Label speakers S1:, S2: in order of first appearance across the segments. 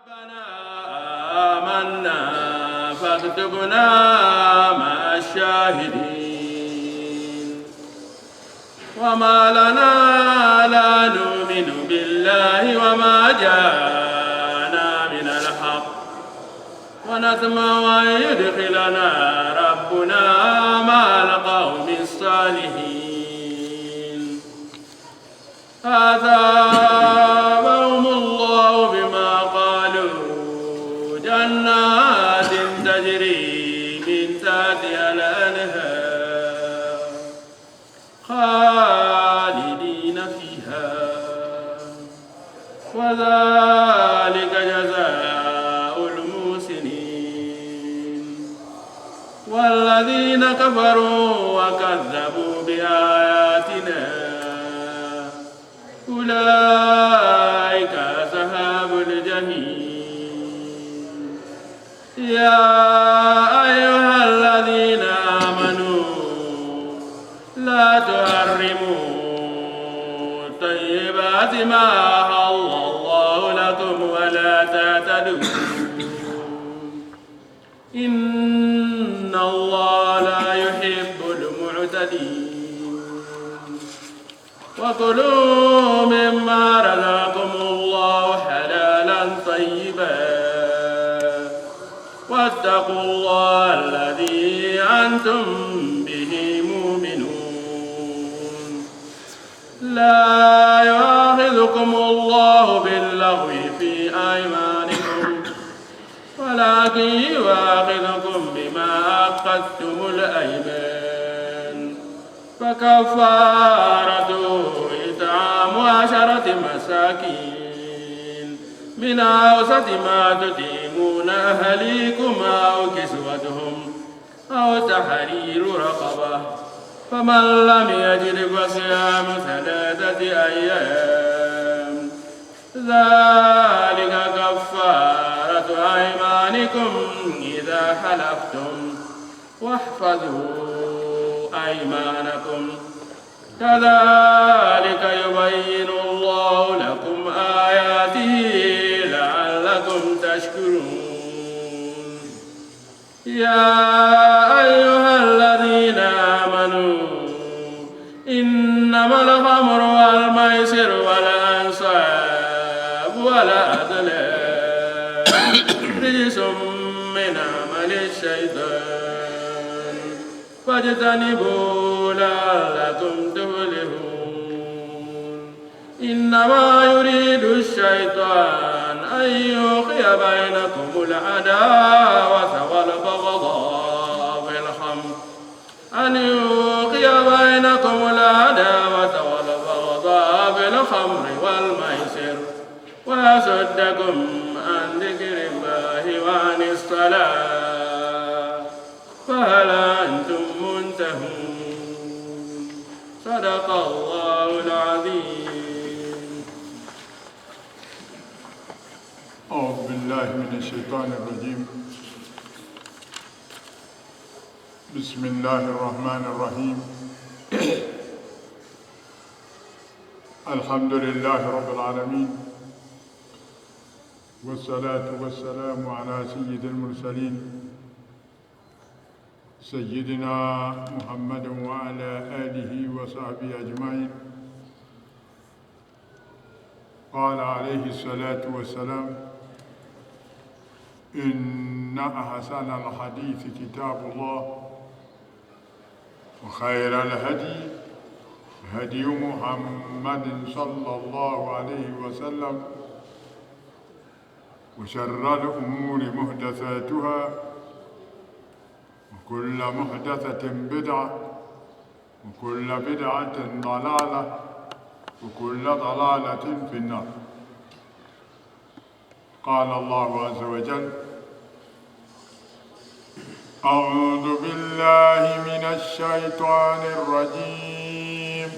S1: ربنا آمنا فاكتبنا مع الشاهدين وما لنا لا نؤمن بالله وما جاءنا من الحق ونطمع أن يدخلنا ربنا مع القوم الصالحين أثابهم الله بما قالوا جنات تجري من تحتها الأنهار خالدين فيها وذلك جزاء المحسنين والذين كفروا وكذبوا بآياتنا أولئك أصحاب الجحيم يا أيها الذين آمنوا لا تحرموا طيبات ما أحل الله لكم ولا تعتدوا إن الله لا يحب المعتدين وكلوا مما رزقكم الله حلالا طيبا واتقوا الله الذي أنتم به مؤمنون لا يؤاخذكم الله باللغو في أيمانكم ولكن يؤاخذكم بما عقدتم الأيمان فكفارته إطعام 10 مساكين من أوسط ما تطعمون أهليكم أو كسوتهم أو تحرير رقبة فمن لم يجد فصيام 3 أيام ذلك كفارة أيمانكم إذا حلفتم واحفظوا أيمانكم كذلك يبين الله لكم آياته لعلكم تشكرون يا أيها الذين آمنوا إنما الخمر والميسر والأنصاب والأزلام رجس من عمل الشيطان فاجتنبوا لعلكم تفلحون إنما يريد الشيطان أن يوقع بينكم العداوة والبغضاء في الخمر والميسر ويصدكم عن ذكر الله وعن الصلاة فهل أنتم منتهون صدق الله العظيم.
S2: أعوذ بالله من الشيطان الرجيم. بسم الله الرحمن الرحيم. الحمد لله رب العالمين والصلاة والسلام على سيد المرسلين سيدنا محمد وعلى آله وصحبه أجمعين. قال عليه الصلاة والسلام: إن أحسن الحديث كتاب الله وخير الهدي هدي محمد صلى الله عليه وسلم وشر الأمور محدثاتها وكل محدثة بدعة وكل بدعة ضلالة وكل ضلالة في النار. قال الله عز وجل: أعوذ بالله من الشيطان الرجيم.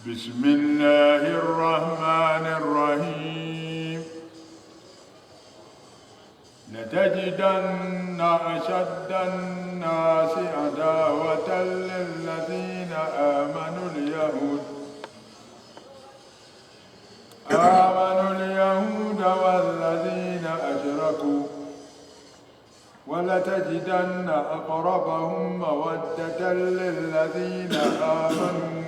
S2: بسم الله الرحمن الرحيم. لتجدن أشد الناس عداوة للذين آمنوا اليهود ولتجدن أقربهم مودة للذين آمنوا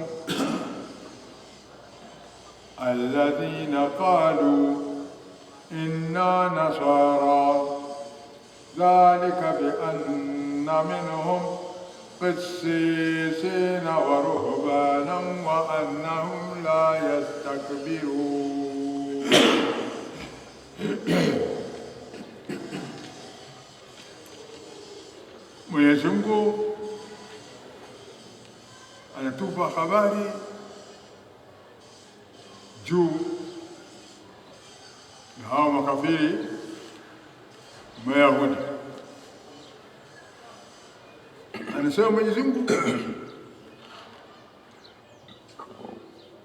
S2: الذين قالوا إنا نصارى ذلك بأن منهم قسيسين ورهبانا وأنهم لا يستكبرون. Mwenyezi Mungu anatupa habari juu ya hao makafiri Mayahudi. Anasema Mwenyezi Mungu,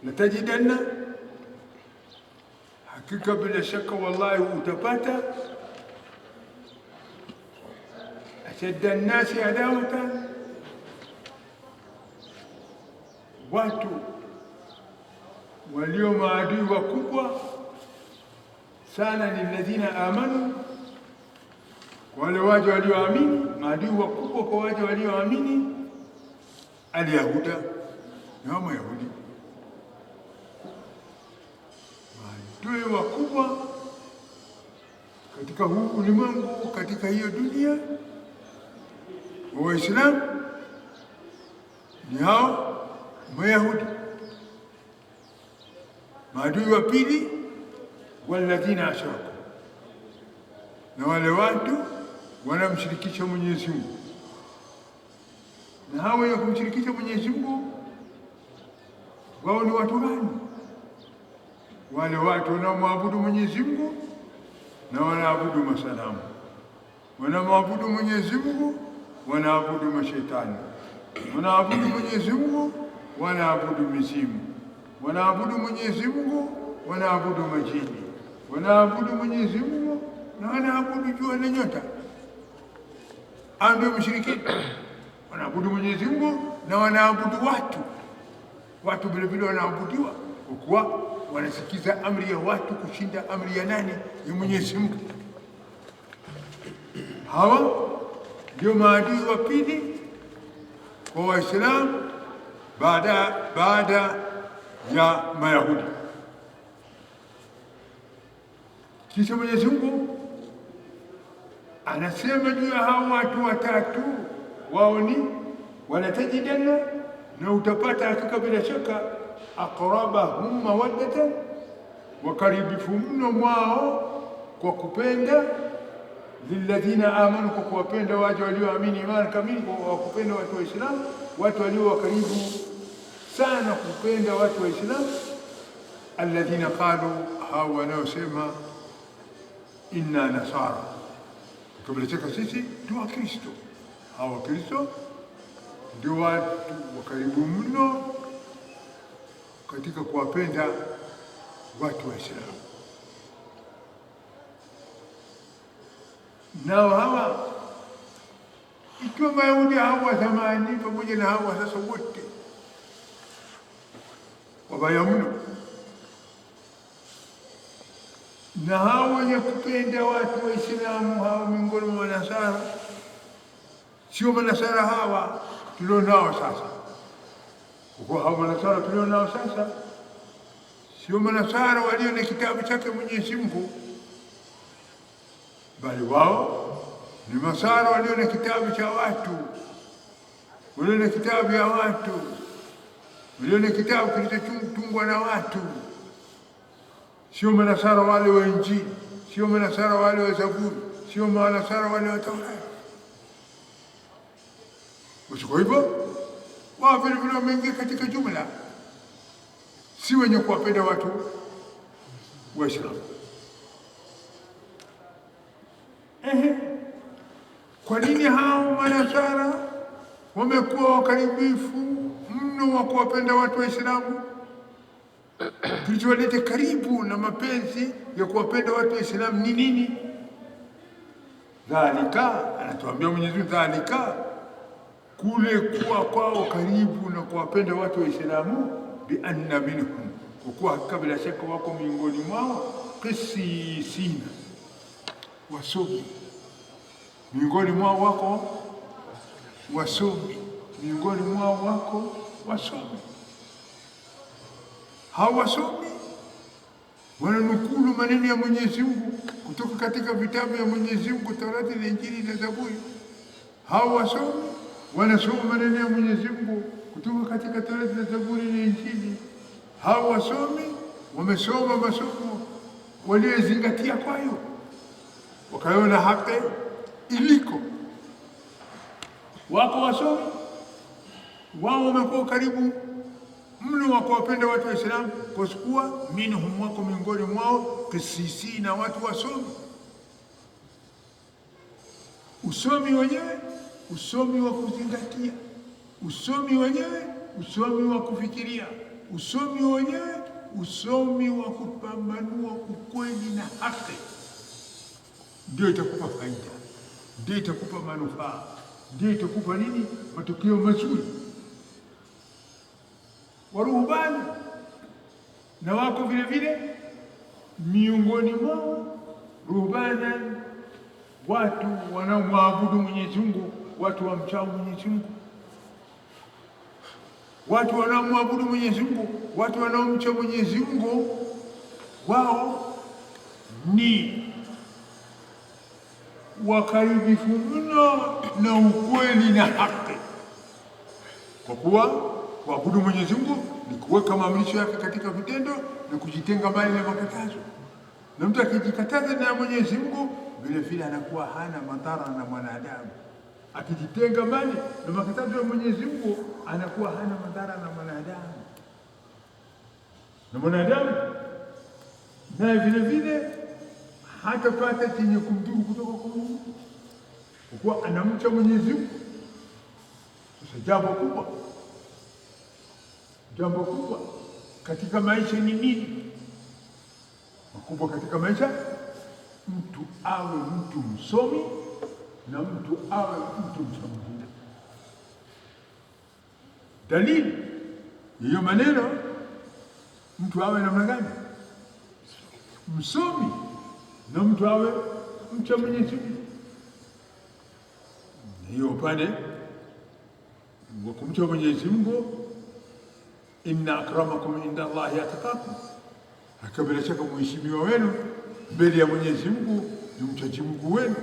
S2: latajidanna, hakika bila shaka wallahi utapata, ashadda nnasi adawatan, watu walio maadui wakubwa sana, lilladhina amanu, kwa wale waja walioamini. Maadui wakubwa kwa waja walioamini, alyahuda, ni wa Mayahudi. Maadui wakubwa katika huu ulimwengu, katika hiyo dunia, wa Waislamu ni hao Mayahudi. Maadui wa pili, walladhina ashraku, na wale watu wanamshirikisha Mwenyezi Mungu. Na hao wenye kumshirikisha Mwenyezi Mungu, wao ni watu gani? Wale watu wanaomwabudu Mwenyezi Mungu na wanaabudu masanamu, wanamwabudu Mwenyezi Mungu, wanaabudu mashetani, wanaabudu Mwenyezi Mungu, wanaabudu mizimu, wanaabudu Mwenyezi Mungu, wanaabudu majini, wanaabudu Mwenyezi Mungu na wanaabudu jua na nyota. Ndio mshirikina. Wanaabudu Mwenyezi Mungu na wanaabudu watu. Watu vile vile wanaabudiwa, kwa kuwa wanasikiza amri ya watu kushinda amri ya nani? Ya Mwenyezi Mungu. Hawa ndio maadui wa pili kwa Waislamu baada ya Mayahudi. Kisha Mwenyezi Mungu anasema juu ya hao watu watatu, wao ni walatajidanna, na utapata hakika bila shaka, aqrabahum mawaddatan, wakaribifu mno mwao kwa kupenda, lilladhina amanu, kwa kuwapenda waja walioamini imani kamili, kwa kupenda watu wa Islamu, watu walio wakaribu sana kupenda watu wa Islamu. Alladhina qalu, hao wanaosema inna nasara, kabla shaka sisi tu Wakristo. Hao Wakristo ndio watu wakaribu mno katika kuwapenda watu wa Islamu. Nao hawa, ikiwa Mayahudi hawa zamani pamoja na hawa sasa, wote wabaya mno. Na hao wenye kupenda watu wa Islamu, hao miongoni mwa Manasara, sio Manasara hawa tulionao sasa. Kwa hao Manasara tulionao sasa sio Manasara walio na kitabu chake Mwenyezi Mungu, bali wao ni Masara walio na kitabu cha watu, walio na kitabu ya watu, walio na kitabu kilichotungwa na watu. Sio Manasara wale wa Injili, sio Manasara wale wa Zaburi, sio Manasara wale wa Taurati. Kwa hivyo wao vile vile wameingia katika jumla, si wenye kuwapenda watu Waislamu. Kwa nini hao Manasara wamekuwa wakaribifu mno wa kuwapenda watu Waislamu? Kilichowaleta karibu na mapenzi ya kuwapenda watu Waislamu ni nini? Dhalika, anatuambia Mwenyezi Mungu, dhalika, kule kuwa kwao karibu na kuwapenda watu Waislamu, bi anna minhum, kwa kuwa hakika bila shaka wako miongoni mwao qisisina, wasomi. miongoni mwao wako wasomi, miongoni mwao wako wasomi. Hao wasomi wananukulu maneno ya Mwenyezi Mungu kutoka katika vitabu ya Mwenyezi Mungu, Taurati na Injili na Zaburi. Hao wasomi wanasoma maneno ya Mwenyezi Mungu kutoka katika Taurati na Zaburi na Injili. Hao wasomi wamesoma masomo waliozingatia kwayo, wakaona haki iliko. Wako wasomi wao wamekuwa karibu mno wa kuwapenda watu wa Islamu, kwa kuwa minhum, wako miongoni mwao kisisi na watu wasomi. Usomi wenyewe usomi wa kuzingatia, usomi wenyewe usomi wa kufikiria, usomi wenyewe usomi wa kupambanua ukweli na haki. Ndio itakupa faida, ndio itakupa manufaa, ndio itakupa nini? Matokeo mazuri. Waruhubani na wako vile vile miongoni mwao ruhbana, watu wanaomwabudu Mwenyezi Mungu, watu wamchao Mwenyezi Mungu, watu wanaomwabudu Mwenyezi Mungu, watu wanaomcha Mwenyezi Mungu. Wao ni wakaribifu mno na ukweli na haki, kwa kuwa kuabudu Mwenyezi Mungu ni kuweka maamrisho yake katika vitendo na kujitenga mbali na makatazo. Na mtu akijikataza na Mwenyezi Mungu, vile vile anakuwa hana madhara na mwanadamu. Akijitenga mbali na makatazo ya Mwenyezi Mungu, anakuwa hana madhara na mwanadamu. Na mwanadamu naye vile vile hatapata chenye kumdhuru kutoka kwa Mungu, kwa kuwa anamcha Mwenyezi Mungu. Sasa jambo kubwa katika maisha ni nini? Makubwa katika maisha, mtu awe mtu msomi na mtu awe mtu mcha Mungu. Dalili hiyo maneno, mtu awe namna gani? Msomi na mtu awe mcha Mwenyezi Mungu. Hiyo upande wa kumcha Mwenyezi Mungu, inna akramakum inda Allahi atqakum, bila shaka mheshimiwa wenu mbele ya Mwenyezi Mungu ni mchaji Mungu wenu,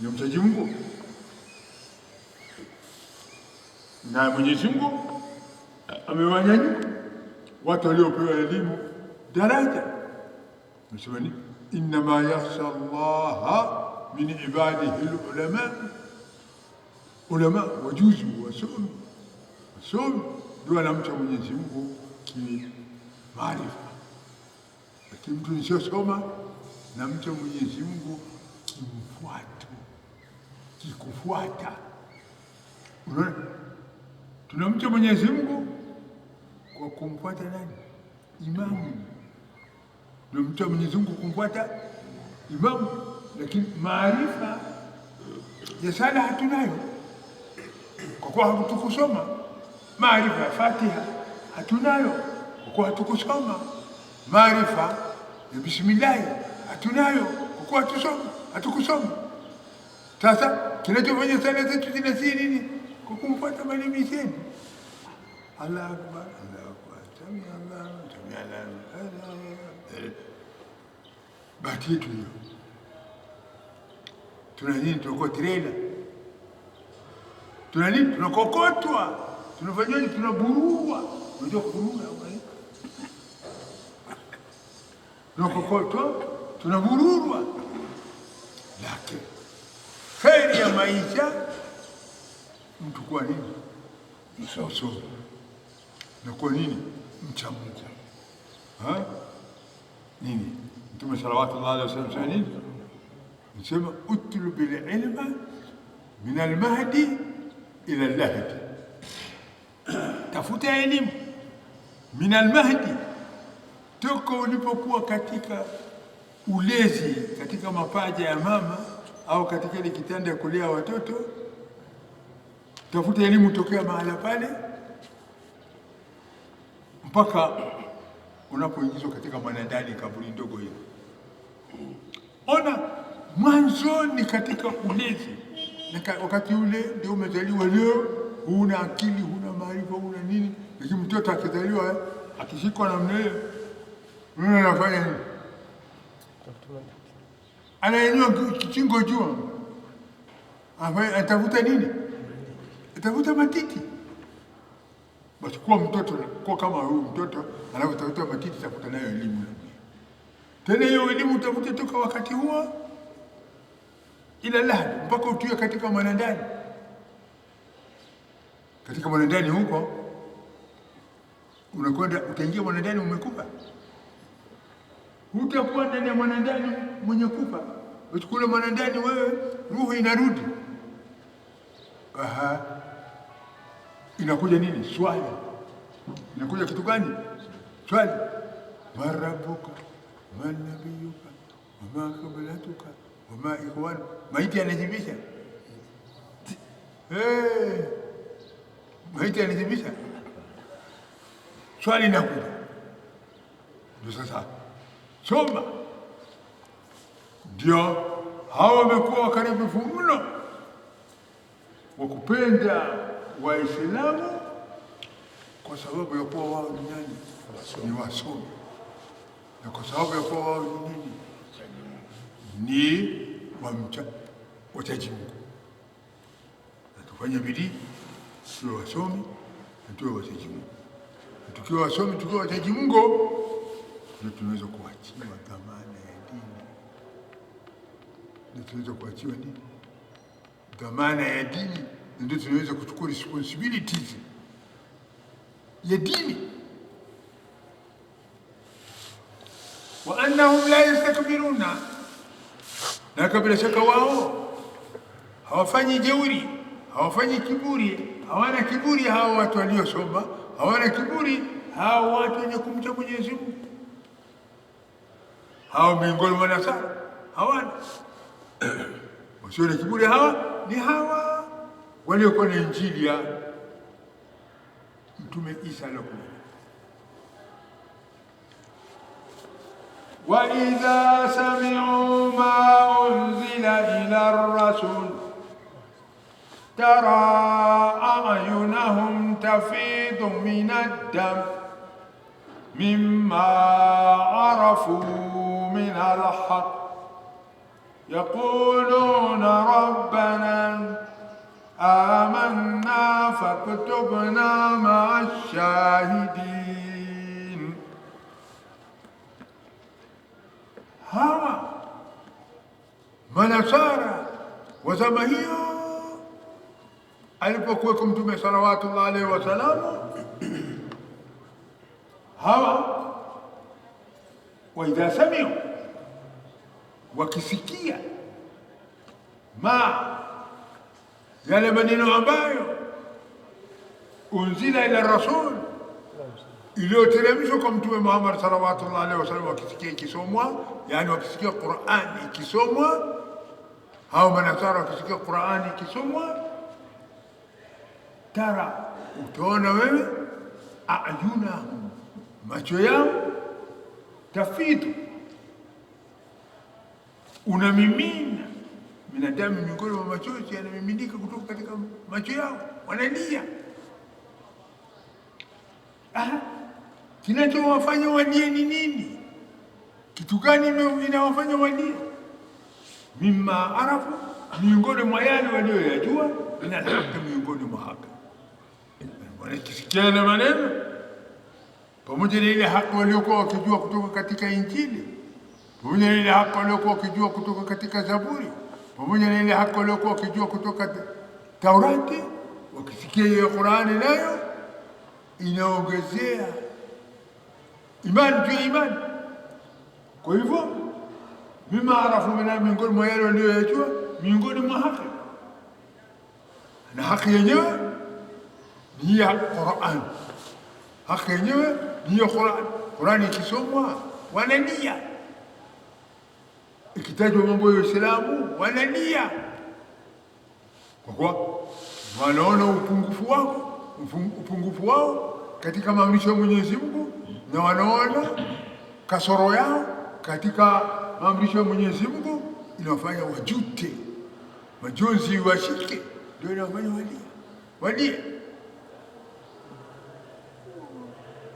S2: ni mchaji Mungu. Na Mwenyezi Mungu amewanyanyua watu waliopewa elimu daraja. Nasema ni innama yakhsha Allaha min ibadihi al-ulama. Ulama wajuzi wasomi ndio anamcha Mwenyezi Mungu kimaarifa, lakini mtu nisiyosoma na mcha Mwenyezi Mungu kikufuata. Unaona, tunamcha Mwenyezi Mungu kwa kumfuata nani? Imamu. Tunamcha Mwenyezi Mungu kumfuata imamu, lakini maarifa ya sala hatunayo, kwa kuwa hatukusoma. Maarifa ya Fatiha hatunayo, kwa kuwa hatukusoma. Maarifa ya bismillah hatunayo, kwa kuwa hatukusoma. Sasa kinachofanya sala zetu zinasiri nini? Kwa kumfuata mwalimu yetu. Allahu Akbar, Allahu Akbar, Sami Allahu, Sami Allahu. Bahati yetu hiyo. Tuna nini? Tunakuwa trela. Tuna nini? Tunakokotwa. Tunafanyaje? Tunaburua. Unajua kuburua? Tunakokotwa, tunabururwa. Lakini kheri ya maisha mtu kwa nini? Msomi. Na kwa nini? Mcha Mungu. Nini? Mtume sallallahu alaihi wasallam nini? Nisema utlub al-ilma min al-mahdi ila al-lahdi. Tafuta elimu min al-mahdi, toka ulipokuwa katika ulezi, katika mapaja ya mama au katika ile kitanda ya kulea watoto. Tafuta elimu tokea mahala pale mpaka unapoingizwa katika mwanadani, kaburi ndogo hiyo. Ona mwanzo ni katika ulezi, wakati ule ndio umezaliwa leo, huna akili, huna maarifa, huna nini. Lakini mtoto akizaliwa akishikwa namna hiyo, mimi anafanya nini? Anainua kichingo juu, atafuta nini? Atafuta matiti. Basi kuwa mtoto, kuwa kama huyu mtoto anapotafuta matiti, tafuta nayo elimu. Tena hiyo elimu utafuta toka wakati huo ila lahadi, mpaka utiwe katika mwanandani. Katika mwanandani huko unakwenda, utaingia mwanandani umekufa, hutakuwa ndani ya mwanandani mwenye kufa. Usikule mwanandani wewe, roho inarudi. Inakuja nini? Swali. Inakuja kitu gani? Swali. Marabuka, man nabiyuka, wama kabalatuka, wama ikhwan. Maiti anajibisha. Maiti anajibisha. Swali inakuja. Ndio sasa soma. Ndio hawa wamekuwa wakaribifu mno wa kupenda Waislamu kwa sababu ya kuwa wao ni nani? Ni wasomi. Na kwa sababu ya kuwa wao ni nini? Ni wachaji Mungu. Na tufanye bidii tuwe wasomi na tuwe wachaji Mungu. Na tukiwa wasomi, tukiwa wachaji Mungu, ndio tunaweza kuachiwa dhamana ya dini. Ndio tunaweza kuachiwa nini? Dhamana ya dini. Ndio tunaweza kuchukua responsibilities ya dini. Wa annahum la yastakbiruna, na kabla shaka wao hawafanyi jeuri, hawafanyi kiburi, hawana kiburi. Hawa watu waliosoma hawana kiburi, hawa watu wenye kumcha Mwenyezi Mungu, hawa miongoni mwa Nasara hawana. Wasio na kiburi hawa ni hawa waliokuwa na Injili ya Mtume Isa aliyokuja. Wa idha sami'u ma unzila ila ar-rasul tara a'yunahum tafidu min ad-dam mimma arafu min al-haqq يقولون ربنا آمنا فاكتبنا مع الشاهدين. hawa manasara wa zama hiyo alipokuwa Mtume salawatullahi alaihi wasallam, hawa wa idha sami'u, wakisikia yale maneno ambayo unzila ila rasul, iliyoteremshwa kwa Mtume Muhammad sallallahu alaihi wasallam, wakisikia ikisomwa, yani wakisikia Qur'ani ikisomwa, hao manasara wakisikia Qur'ani ikisomwa, tara, utaona wewe, ayunahum, macho yao, tafidu, unamimina binadamu miongoni mwa machozi yanamiminika kutoka katika macho yao, wanalia. Kinachowafanya walie ni nini? Kitu gani inawafanya walie? Mimma arafu, miongoni mwa yale walioyajua, inalaka miongoni mwa haki. Wanakisikia na maneno pamoja na ile haki waliokuwa wakijua kutoka katika Injili, pamoja na ile haki waliokuwa wakijua kutoka katika Zaburi, pamoja na ile haki waliokuwa wakijua kutoka Taurati, wakisikia hiyo Qur'ani nayo inaongezea imani juu ya imani. Kwa hivyo mima arafu mina, miongoni mwa yale walioyajua, miongoni mwa haki, na haki yenyewe ni ya Qur'an. Haki yenyewe ni ya Qur'an. Qur'ani ikisomwa wanalia, ikitajwa mambo ya Uislamu wanalia, kwa kuwa wanaona upungufu wao katika maamrisho ya Mwenyezi Mungu, na wanaona kasoro yao katika maamrisho ya Mwenyezi Mungu, inawafanya wajute, majonzi washike, ndio inawafanya walie.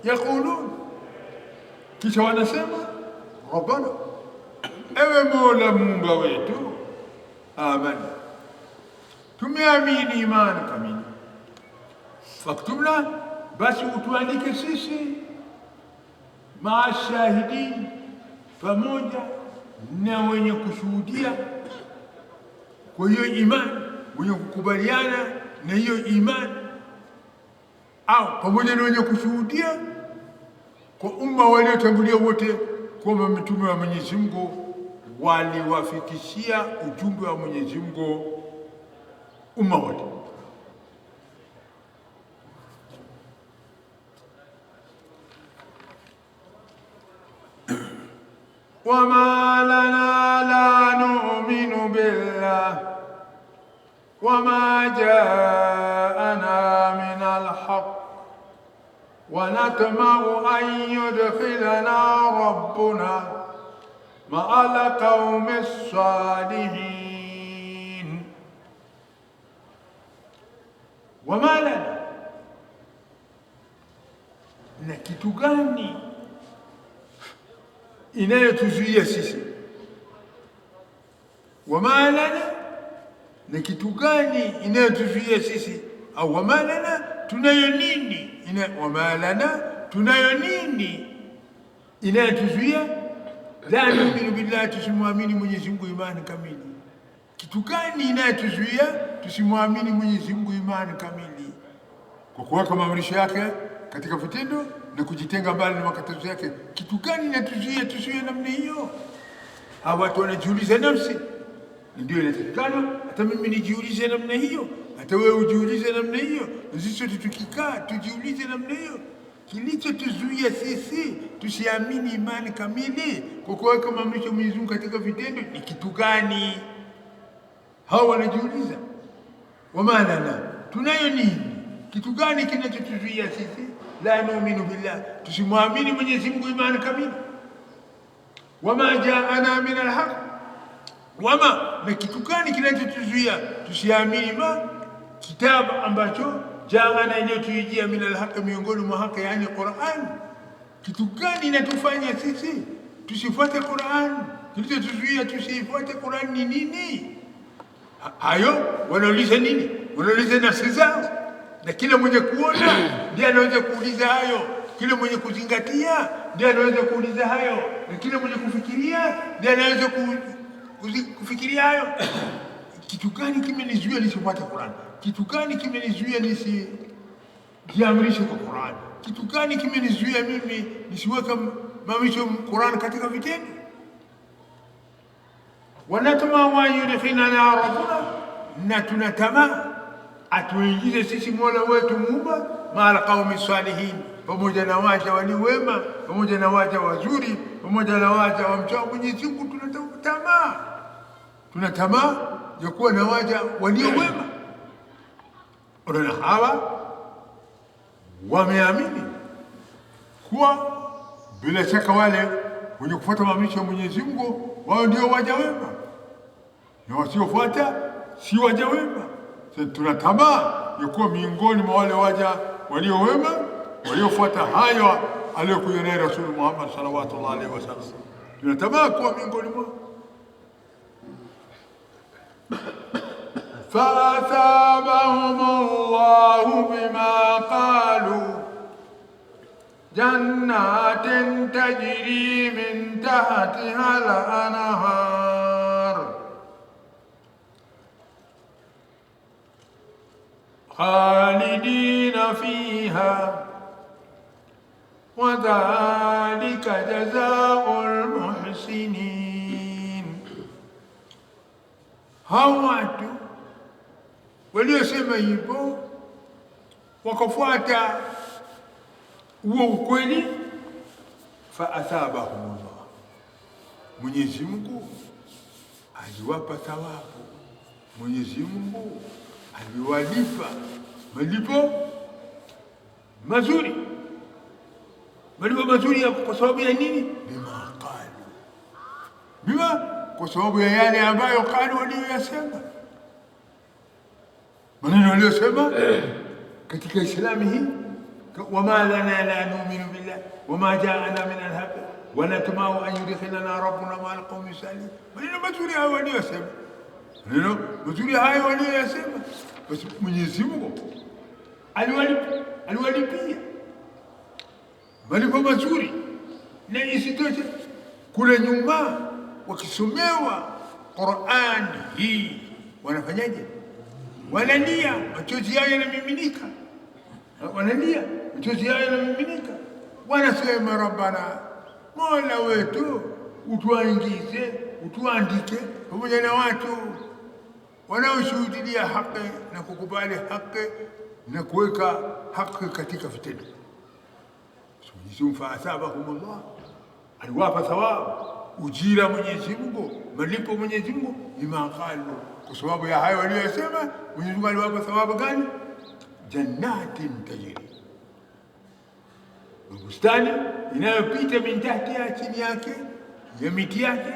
S2: Yaqulun, kisha wanasema rabbana, ewe Mola Muumba wetu, amana, tumeamini imani kamili, faktubna, basi utuandike sisi maa shahidin, pamoja na wenye kushuhudia kwa hiyo imani, wenye kukubaliana na hiyo imani, au pamoja na wenye kushuhudia kwa umma waliotangulia wote kwamba mitume wa Mwenyezi Mungu waliwafikishia ujumbe wa Mwenyezi Mungu umma wote. وما لنا لا نؤمن بالله وما جاءنا من الحق ونطمع أن يدخلنا ربنا مع القوم الصالحين. وما لنا، na kitu gani inayotuzuia sisi? Wama lana, na kitu gani inayotuzuia sisi? Au wama lana, tunayo nini? Wama lana, tunayo nini inayotuzuia? La nu'minu billahi, tusimwamini Mwenyezi Mungu imani kamili. Kitu gani inayotuzuia tusimwamini Mwenyezi Mungu imani kamili? Kwa kuweka maamrisho yake katika vitendo na kujitenga mbali na makatazo yake. Kitu gani inatuzuia tusiwe namna hiyo? Hawa watu wanajiuliza nafsi, ndio inatakikana hata mimi nijiulize namna hiyo, hata wewe ujiulize namna hiyo, na sisi tukikaa tujiulize namna hiyo. Kilichotuzuia sisi tusiamini imani kamili kwa kuweka maamrisho Mwenyezi Mungu katika vitendo ni kitu gani? Hawa wanajiuliza, wama lana, tunayo nini? Kitu gani kinachotuzuia sisi la nu'minu billah, tusimwamini Mwenyezi Mungu imani kamili? Wama jaana min alhaq, wama, na kitu gani kinachotuzuia tusiamini kitabu ambacho jaana iliyotujia min alhaq, miongoni mwa haki, yani Qur'an? Kitu gani inatufanya sisi tusifuate Qur'an? Kilichotuzuia tusifuate Qur'an ni nini? Hayo wanauliza nini? Wanauliza nafsi zao, na kila mwenye kuona ndiye anaweza kuuliza hayo. Kila mwenye kuzingatia ndiye anaweza kuuliza hayo, na kila mwenye kufikiria ndiye anaweza kufikiria hayo. Kitu gani kimenizuia nisifuate Qur'an? Kitu gani kimenizuia nisijiamrishe kwa Qur'an? Kitu gani kimenizuia mimi nisiweke maamrisho Qur'an katika vitendo? Wanatama wa yudkhilana rabbuna, na tunatamaa atuingize sisi Mola wetu Muumba maal qaumi salihin, pamoja na waja walio wema, pamoja na waja wazuri, pamoja na waja wamchao Mwenyezi Mungu. Tuna tamaa ya kuwa na waja walio wema. Ona, hawa wameamini kuwa bila shaka wale wenye kufuata maamrisho ya Mwenyezi Mungu wao ndio waja wema, na wasiofuata si waja wema. Tuna tamaa ya kuwa miongoni mwa wale waja walio wema waliofuata hayo aliyokuja naye Rasul Muhammad sallallahu alaihi wasallam. Tuna tamaa kuwa miongoni mwao. فأثابهم الله بما قالوا جنات تجري من تحتها الأنهار خالدين فيها وذلك جزاء المحسنين. هواتوا waliosema hivyo wakafuata huo ukweli, fa athabahumullah, Mwenyezi Mungu aliwapa thawabu, Mwenyezi Mungu aliwalipa malipo mazuri. Malipo mazuri kwa sababu ya nini? Bima qalu, bima kwa sababu ya yale ambayo qalu waliyosema, maneno waliyosema katika Islamu hii, wama lana la nu'minu billah wama ja'ana min al-haqq wa natma'u an yudkhilana rabbuna ma al-qawmi salihin. Maneno mazuri hayo waliyosema, maneno mazuri hayo waliyosema, basi Mwenyezi Mungu aliwalipia malipo mazuri. Na isitoshe kule nyuma wakisomewa Qur'an hii wanafanyaje? Wanalia, machozi yao yanamiminika, wanalia, machozi yao yanamiminika, wanasema rabbana, Mola wetu utuingize, utuandike pamoja na watu wanaoshuhudia haki na kukubali haki na kuweka haki katika vitendo. Mwenyezi Mungu faasabahumullah, aliwapa thawabu, ujira Mwenyezi Mungu, malipo Mwenyezi Mungu bima qalu, kwa sababu ya hayo waliyosema. Mwenyezi Mungu aliwapa thawabu gani? Jannatin tajri, bustani inayopita min tahtiha, chini yake ya miti yake,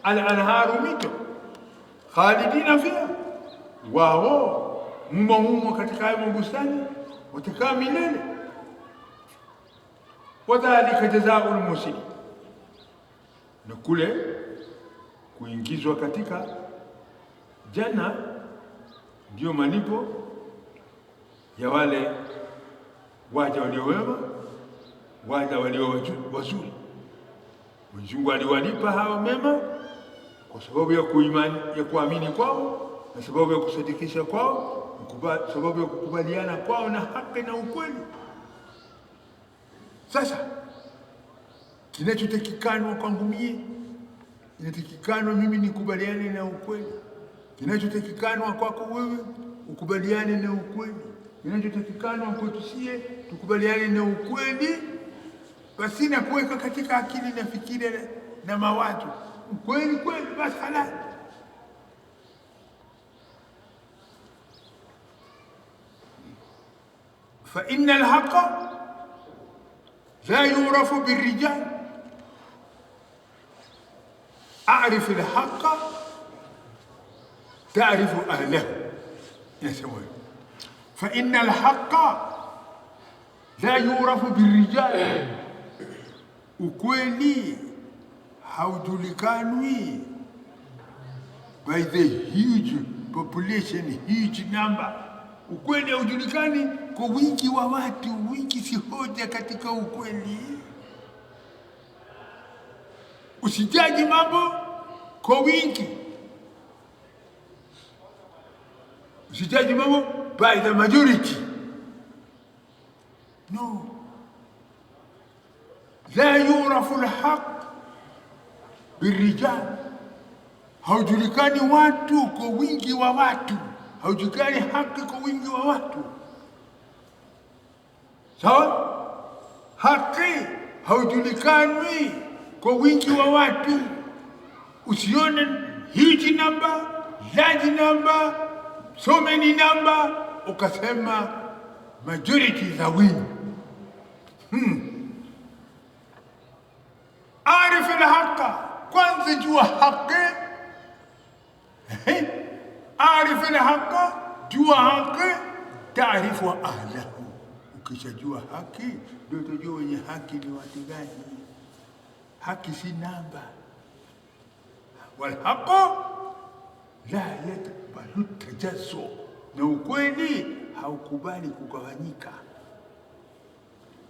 S2: al-anharu, mito, khalidina fiha, wao mumo katika hayo bustani watakaa milele. Wadhalika jazaa'ul muhsinin, na kule kuingizwa katika janna ndio malipo ya wale waja walio wema, waja walio wazuri. Mwenyezi Mungu aliwalipa hawa mema kwa sababu ya kuamini kwao, na sababu ya kusadikisha kwao, sababu ya kukubaliana kwao na haki na ukweli. Sasa kinachotakikanwa kwangu mie, inatakikana mimi nikubaliane na ukweli. Kinachotakikanwa kwako wewe, ukubaliane na ukweli. Kinachotakikanwa kwetu sie, tukubaliane na ukweli, basi na kuweka katika akili na fikira na mawazo ukweli kweli, basi halali. Fa inna al-haqqa la yurafu birrijal, a'rif al-haqqa ta'rifu ahlahu. Yasema fa inna al-haqqa la yurafu birrijal, ukweli haujulikanwi by the huge population, huge number. Ukweli haujulikani kwa wingi wa watu. Wingi si hoja katika ukweli. Usijaji mambo kwa wingi, usijaji mambo by the majority. No, la yurafu al-haq birrijal, haujulikani watu kwa wingi wa watu, haujulikani haki kwa wingi wa watu. Sawa? Haki haujulikani kwa wingi wa watu. Usione huge number, large number, so many number, ukasema majority is a win. Arif al-haqqa, kwanza jua haki. Arif al-haqqa, jua haki, taarifu ahlahu. Ukishajua haki ndio utajua wenye haki ni watu gani. Haki si namba. Wal haqqu la yakbalu tajazzu, na ukweli haukubali kugawanyika.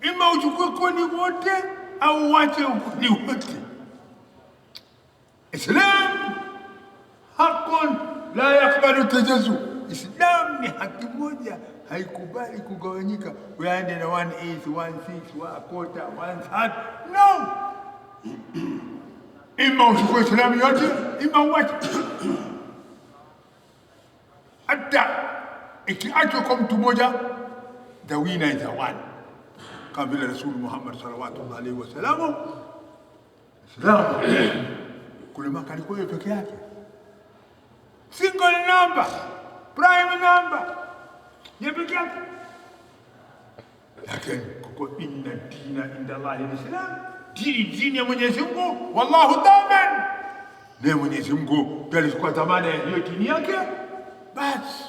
S2: Ima uchukue kweli wote au uache ukweli wote. Islam haqqun la yakbalu tajazzu, Islam ni haki moja, haikubali kugawanyika. Uende na 1/8, 1/6, 1/4, 1/3. No. Ima uchukue Islamu yote, ima uache. Hata ikiachwa kwa mtu mmoja, the winner is the one. Kama vile Rasul Muhammad sallallahu alaihi wasallam, Islam kule Maka alikuwa peke yake, single number, prime number, yeye peke yake. Lakini kwa inna dina inda Allahi al-Islam, dini ya Mwenyezi Mungu, wallahu daman, naye Mwenyezi Mungu ndiye alichukua dhamana ya hiyo dini yake, basi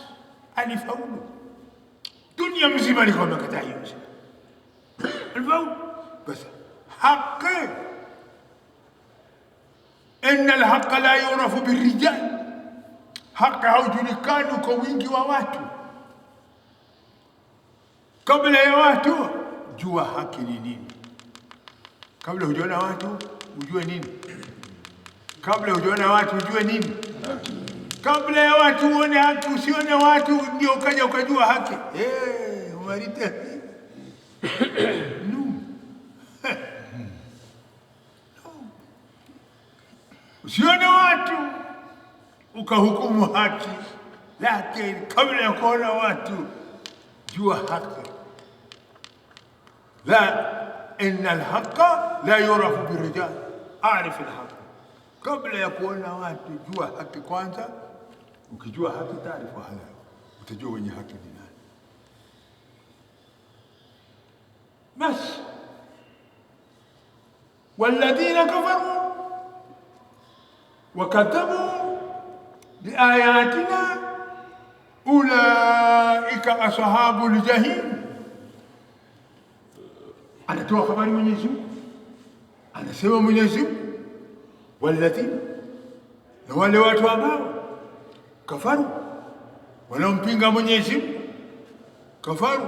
S2: alifaulu. Dunia mzima ilikuwa imekataa hiyo, alifaulu. Basi haki, inna alhaqa la yurafu birrijal, haki haujulikani kwa wingi wa watu. Kabla ya watu jua haki ni nini. Kabla hujaona watu ujue nini. Kabla hujaona watu ujue nini. Kabla ya watu uone haki, usione watu ndio ukaja ukajua haki. Umarite no. Usione watu ukahukumu haki, lakini kabla ya kuona watu jua haki. La inna alhaqa la yurafu birrijal, arif alhaq. Kabla ya kuona watu jua haki kwanza. Ukijua haki taarifa halal, utajua wenye haki ni nani. Basi walladhina kafaru wakadhabu biayatina ulaika ashabul jahim. Anatoa habari Mwenyezi Mungu, anasema Mwenyezi Mungu walladhina, na wale watu ambao kafaru, wanaompinga Mwenyezi Mungu, kafaru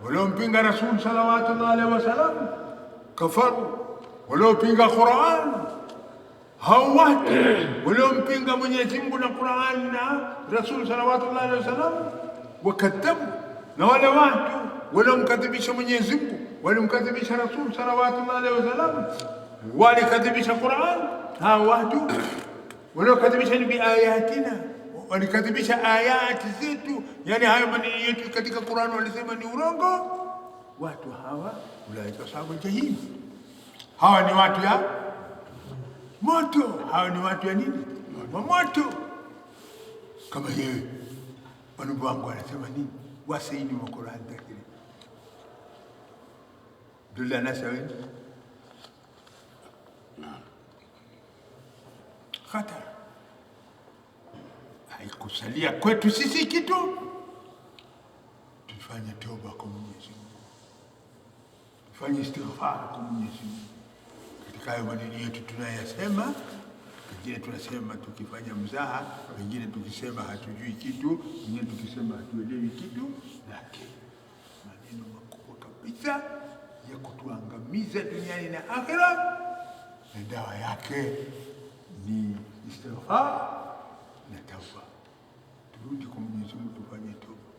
S2: wanaompinga Rasul sallallahu alaihi wasallam, kafaru wanaopinga Qur'an. Hao watu wanaompinga Mwenyezi Mungu na Qur'an na Rasul sallallahu alaihi wasallam, wakadhabu, na wale watu wanaomkadhibisha Mwenyezi Mungu, walimkadhibisha Rasul sallallahu alaihi wasallam, walikadhibisha Qur'an. Hao watu wanaokadhibisha ni biayatina, walikadhibisha ayati zetu, yani hayo maneno yetu katika Qur'an walisema ni urongo. Watu hawa ulaika ashabul jahim, hawa ni watu ya moto. Hawa ni watu ya nini? Wa moto. Kama yeye Mungu wangu anasema nini? Wasaini wa Qur'an takiri dulla nasawen khatar. Haikusalia kwetu sisi kitu, tufanye toba kwa Mwenyezi Mungu, tufanye istighfar kwa Mwenyezi Mungu katika hayo maneno yetu tunayasema. Wengine tunasema tukifanya mzaha, wengine tukisema hatujui kitu, wengine tukisema hatuelewi kitu, lakini maneno makubwa kabisa ya kutuangamiza duniani na akhera, na dawa yake ni istighfar na tauba. Turudi kwa Mwenyezi Mungu, tufanye toba.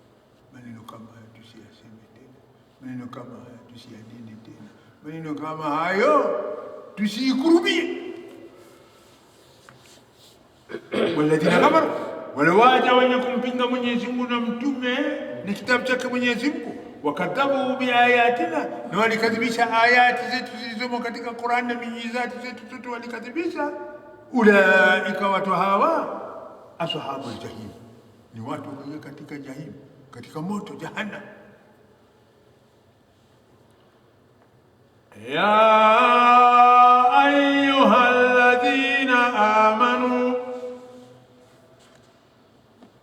S2: Maneno kama haya tusiyaseme tena, maneno kama haya tusiyanene tena, maneno kama hayo tusikurubie. Walladhina kafaru, wale waja wenye kumpinga Mwenyezi Mungu na mtume na kitabu chake Mwenyezi Mungu, wakadhabu biayatina, na walikadhibisha ayati zetu zilizomo katika Qur'an na miujizati zetu zote walikadhibisha. Ulaika, watu hawa, ashabul jahim, ni watu walio katika jahim, katika moto jahannam. Ya ayyuhalladhina amanu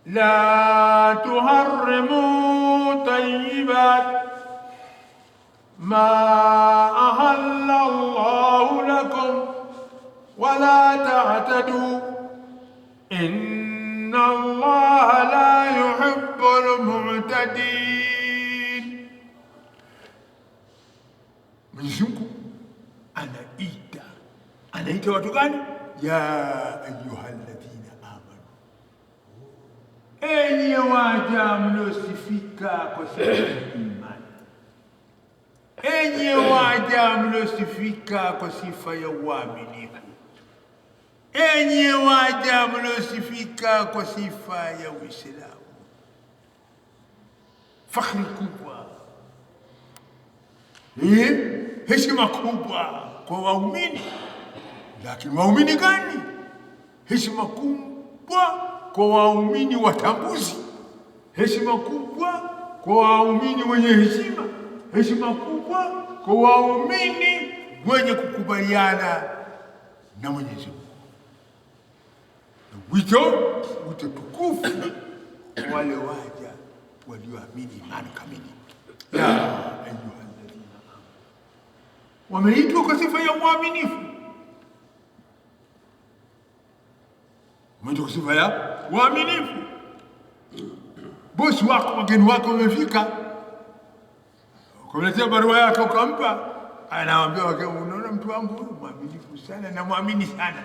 S2: la tuharrimu tayyibat ma ahalla Allahu lakum ولا تعتدوا إن الله لا يحب المعتدين. Mwenyezi Mungu anaita watu gani? Ya ayyuhalladhina amanu, enyi waja mliosifika kwa sifa ya imani, enyi waja mliosifika kwa sifa ya uaminifu, enyi waja mliosifika kwa sifa ya Uislamu. Fakhri kubwa, heshima kubwa kwa waumini. Lakini waumini gani? Heshima kubwa kwa waumini watambuzi, heshima kubwa kwa waumini wenye heshima, heshima kubwa kwa waumini wenye kukubaliana na Mwenyezi Mungu. wito tukufu wale waja walioamini imani kamili. Ya ayyuhalladhina wameitwa kwa sifa ya uaminifu, wameitwa kwa sifa ya uaminifu. Bosi wako, wageni wako wamefika, ukamletea barua yako ukampa, anawaambia wageni, unaona mtu wangu huyu mwaminifu sana na muamini sana.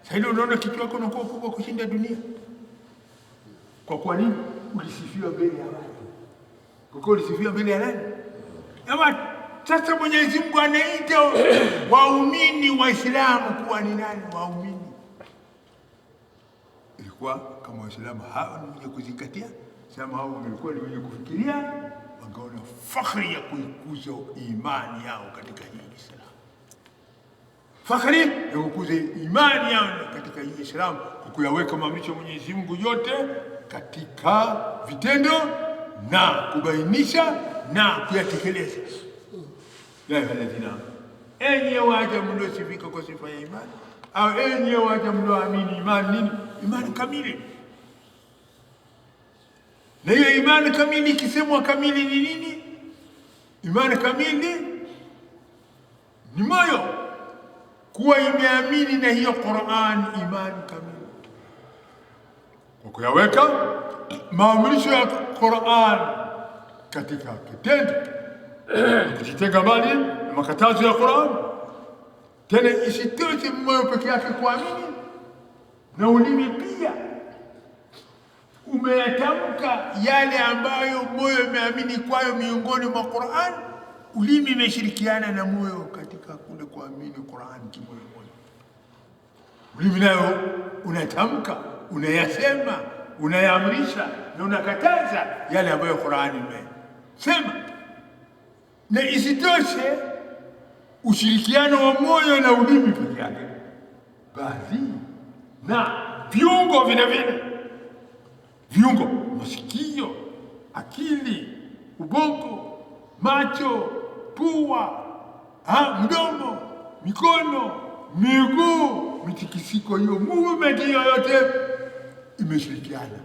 S2: Sasa hilo unaona kitu chako kinakuwa kubwa kushinda dunia. Kwa nini? Ulisifiwa mbele ya watu. Kwa kuwa ulisifiwa mbele ya nani? Ya watu. Sasa Mwenyezi Mungu anaita waumini Waislamu kuwa ni nani? Waumini. Ilikuwa kama Waislamu hao ni wenye kuzingatia, sema hao walikuwa ni wenye kufikiria, wangeona fakhri ya kuikuza imani yao katika hii Islam. Fakhri ya kukuza imani yao katika hii Islam, kwa kuyaweka maamrisho ya Mwenyezi Mungu yote katika vitendo na kubainisha na kuyatekeleza. Ya ayyuhalladhina, enyi waja mliosifika kwa sifa ya imani, au enyi waja mlioamini imani nini? Imani kamili. Na hiyo imani kamili ikisemwa kamili ni nini? Imani kamili ni moyo kuwa imeamini na hiyo Qur'an, imani kamili, kwa kuyaweka maamrisho ya Qur'an katika kitendo, kujitenga mbali na makatazo ya Qur'an. Tena isitoshe moyo peke yake kuamini, na ulimi pia umeyatamka yale ambayo moyo umeamini kwayo miongoni mwa Qur'an. Ulimi umeshirikiana na moyo katika kule kuamini Qur'an kimoyo moyo. Ulimi nayo unatamka, unayasema, unayaamrisha na unakataza yale ambayo Qur'an imesema. Na isitoshe ushirikiano wa moyo na ulimi peke yake, bali na viungo vile vile, viungo, masikio, akili, ubongo, macho, pua, mdomo, mikono, miguu, mitikisiko, hiyo movement yote imeshirikiana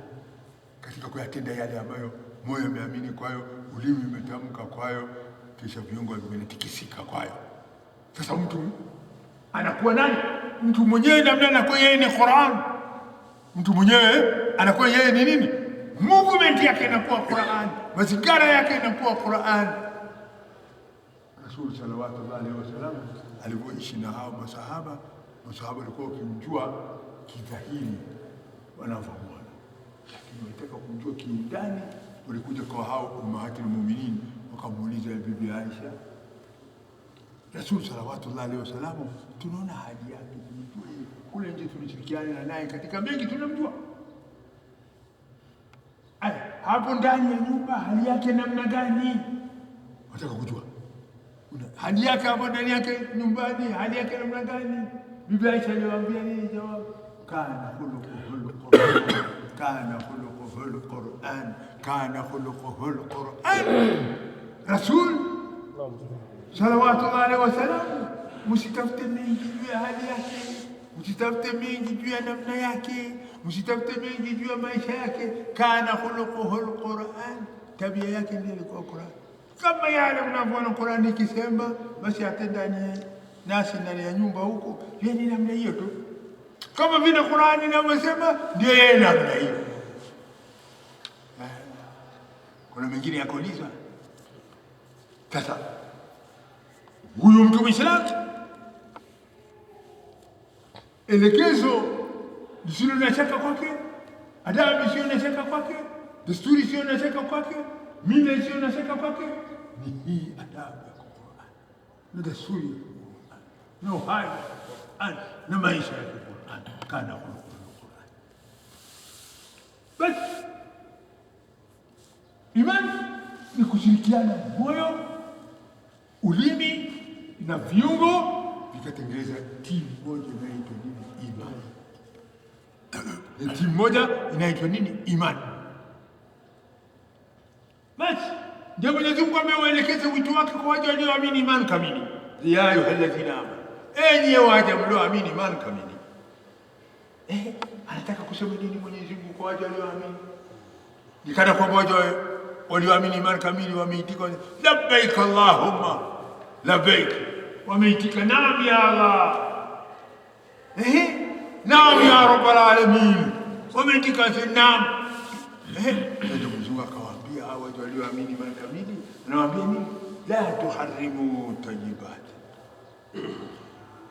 S2: katika kuyatenda yale ambayo moyo umeamini kwayo, ulimi umetamka kwayo, kisha viungo vimetikisika kwayo. Sasa mtu anakuwa nani? Mtu mwenyewe namna anakuwa yeye ni Qur'an. Mtu mwenyewe anakuwa yeye ni nini? Movement yake inakuwa Qur'an, mazingira yake inakuwa Qur'an. Rasul sallallahu alaihi wasallam alivyoishi na hao masahaba walikuwa wakimjua kidhahiri wanavyomuona, lakini wanataka kumjua kiundani. Walikuja kwa hao ummahatul mu'minin wakamuuliza bibi Aisha, Rasul sallallahu alaihi wasallam, tunaona hali yake, tunajua kule nje tulishirikiana naye katika mengi, tunamjua. Hapo ndani ya nyumba hali yake namna gani? Nataka kujua hali yake hapo ndani yake nyumbani, hali yake namna gani? Bibi Aisha aliwaambia nini jawabu? Kana khuluquhul Qur'an, kana khuluquhul Qur'an, kana khuluquhul Qur'an. Rasul sallallahu alaihi wasallam, msitafute mengi juu ya hali yake, msitafute mengi juu ya namna yake, msitafute mengi juu ya maisha yake. Kana khuluquhul Qur'an, tabia yake ndiyo ilikuwa Qur'an. Kama yale mnavyoona Qur'an ikisema, basi atenda nasi ndani ya nyumba huko, yeye ni namna hiyo tu, kama vile Qur'an inavyosema, ndio yeye namna hiyo. Kuna mengine ya kuulizwa. Sasa huyu mtu Muislamu, elekezo lisilo na shaka kwake, adabu isiyo na shaka kwake, desturi isiyo na shaka kwake, mila isiyo na shaka kwake, ni hii adabu ya Qur'an na desturi ya Qur'an na uhai wa Qur'an na maisha ya Qur'an. Kana khuluquhul Qur'an. Basi imani ni kushirikiana moyo, ulimi na viungo vikatengeneza timu moja inaitwa nini? Imani. Na timu moja inaitwa nini? Imani. Basi ndio Mwenyezi Mungu amewaelekeza wito wake kwa waja walioamini imani kamili. Ya ayyuhalladhina amanu, enyi waja mlioamini imani kamili, Anataka kusema nini Mwenyezi Mungu kwa wale walioamini? Nikana kwa moja walioamini imani kamili wameitika labbaik Allahumma labbaik, wameitika naam ya Allah, naam ya rabbal alamin, wameitika naam. Ndio Mwenyezi Mungu akawaambia hao walioamini imani kamili, anawaambia nini? La tuharrimu tayyibat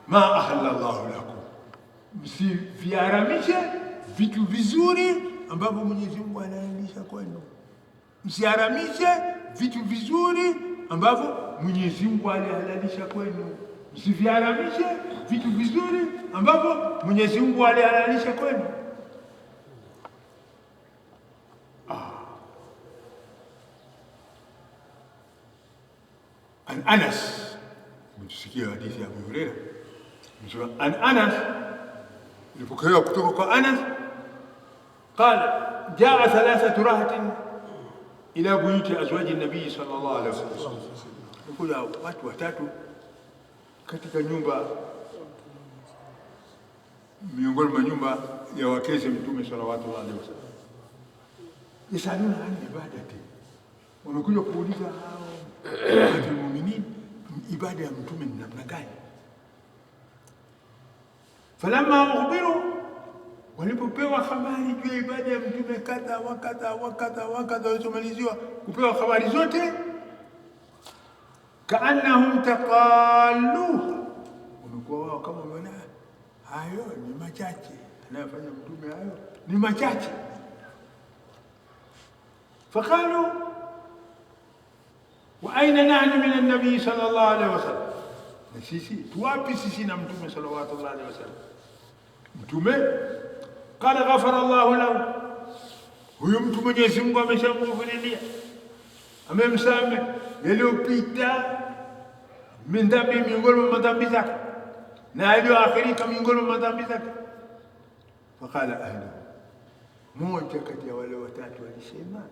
S2: ma ahalla Allahu lakum, msiharamishe vitu vizuri ambavyo Mwenyezi Mungu anahalalisha kwenu. Msiharamishe vitu vizuri ambavyo Mwenyezi Mungu alihalalisha kwenu. Msiviharamishe vitu vizuri ambavyo Mwenyezi Mungu alihalalisha kwenu. An Anas, mtusikia hadithi ya Abu Hurairah. An Anas, ilipokelewa kutoka kwa Anas, qala jaa thalathatu rahatin ila buyuti azwaji nabii sallallahu alaihi wasallam, kuna watu watatu katika nyumba miongoni mwa nyumba ya wakeze Mtume sallallahu alaihi wasallam. Yasaluna an ibadati, wamekuja kuuliza hao muuminin ibada ya Mtume ni namna gani? Falamma ukhbiru, walipopewa habari juu ya ibada ya Mtume kadha wa kadha wa kadha wa kadha, walizomaliziwa kupewa habari zote, kaannahum taqalluha, wamekuwa wao kama wana hayo ni machache, anayofanya Mtume hayo ni machache. Faqalu wa aina nahnu min an-nabi sallallahu alaihi wasallam, na sisi tuwapi sisi na Mtume sallallahu alaihi wasallam? Mtume qala ghafara Allahu lahu, huyu mtu Mwenyezi Mungu ameshamghufiria, amemsamehe yaliyopita min dhambi, miongoni mwa madhambi zake, na yaliyoakhirika miongoni mwa madhambi zake. Faqala ahlu, mmoja kati ya wale watatu alisema,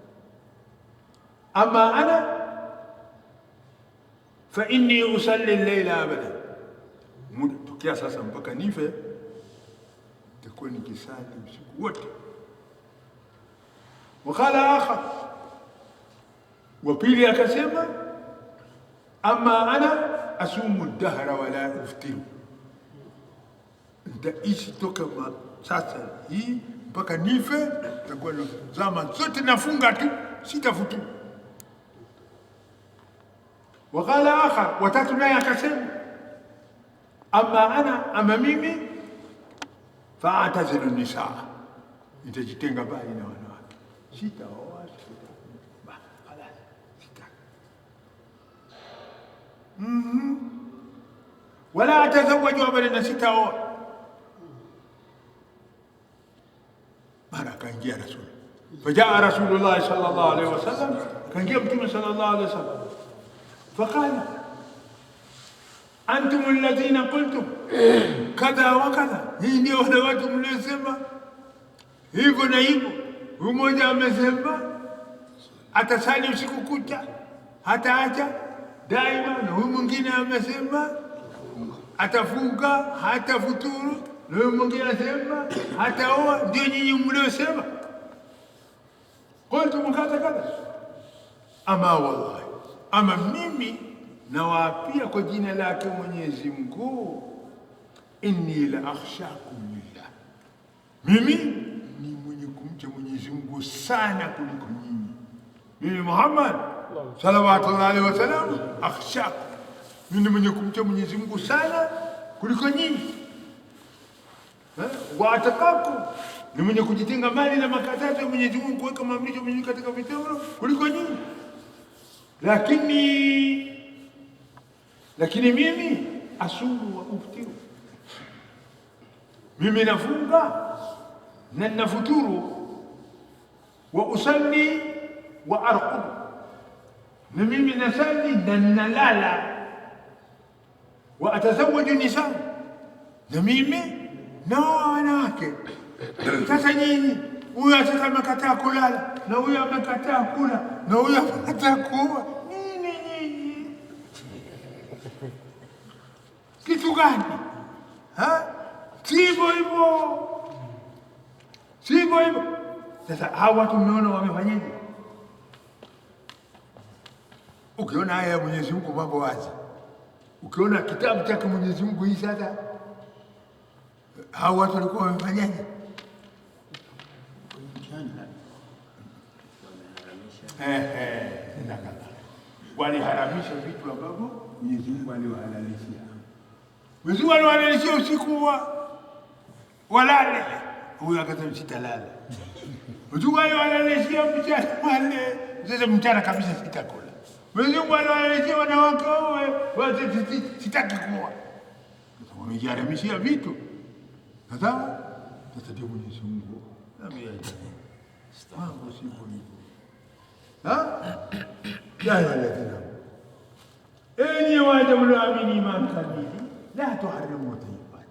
S2: ama ana fa inni usalli al-layla abada, tukia sasa mpaka nife nitakuwa nikisali usiku wote. Wakala akhar, wa pili akasema, ama ana asumu dahra wala uftiru, nitaishi toka sasa hii mpaka nife, nitakuwa zama zote nafunga tu, sitafuturu. Wakala akhar, watatu naye akasema, ama ana, ama mimi, fa'tazilu nisaa, nitajitenga mbali na wanawake, sitaoa, khalas, sitaki. Wala atazawwaju abadan, sitaoa. Mara akaingia Rasul, fajaa Rasulullah sallallahu alaihi wasallam, akaingia Mtume sallallahu alaihi wasallam, faqala antum alladhina qultum kadha wa kadha, hii ndio wale watu mliosema hivyo na hivyo. Mmoja amesema atasali usiku kucha hataacha daima, na huyu mwingine amesema atafunga hatafuturu, na huyu mwingine anasema hataoa. Ndio nyinyi mliosema? Qultum kadha kadha. Ama wallahi, ama mimi nawaapia kwa jina lake Mwenyezi Mungu, inni la akhshakum lillah, mimi ni mwenye kumcha Mwenyezi Mungu sana kuliko nyinyi. Mimi Muhammad sallallahu alaihi wasallam, akhshakum, mimi ni mwenye kumcha Mwenyezi Mungu sana kuliko nyinyi. Wa ataqakum, ni mwenye kujitenga mbali na makatazo ya Mwenyezi Mungu, kuweka maamrisho ya Mwenyezi Mungu katika vitendo kuliko nyinyi. Lakini mimi asumu wa uftiru, mimi nafunga na nafuturu. Wa usalli wa arqud, na mimi nasali na nalala. Wa atazawwaju nisa, na mimi naoa wanawake. Sasa nyinyi, huyu ataka amekataa kulala, na huyu amekataa kula, na huyu amekataa kuoa, kitu gani? Sivyo hivyo. hivyo hivyo. Sasa hao watu mmeona wamefanyaje? Ukiona haya ya Mwenyezi Mungu mambo wazi, ukiona kitabu chake Mwenyezi Mungu hii sasa, hao watu walikuwa wamefanyaje? Waliharamisha vitu ambavyo Mwenyezi Mungu aliwahalalishia. Mwenyezi Mungu aliwahalalishia usiku walale, huyo akasema sitalala. Mwenyezi Mungu aliwahalalishia mchana wale, sasa mchana kabisa sitakula. Mwenyezi Mungu aliwahalalishia wanawake wawe, sitaki kuoa. Wamejiharamishia vitu. Sasa ndio Mwenyezi Mungu mambo sivyo hivyo. Ya ayyuhalladhina enyi waja mlioamini imani kamili, la tuharimu tayyibat,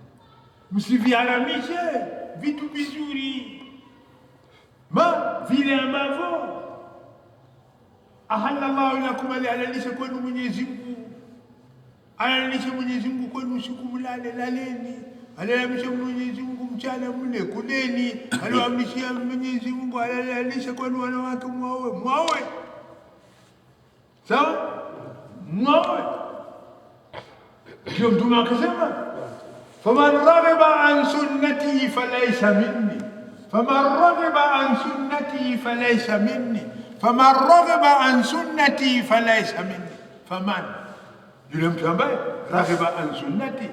S2: msiviharamishe vitu vizuri, vile ambavyo ahalla Allahu lakum, alihalalisha kwenu Mwenyezi Mungu. Alihalalisha Mwenyezi Mungu kwenu usiku mlale, laleni. Alihalalisha Mwenyezi Mungu mchana mle, kuleni. Aliamrishia Mwenyezi Mungu, alihalalisha kwenu wanawake mwaoe. Sawa? Mwaoe. Ndio Mtume akasema, faman raghiba an sunnati falaysa minni, faman raghiba an sunnati falaysa minni, faman raghiba an sunnati falaysa minni. Faman, yule mtu ambaye raghiba an sunnati,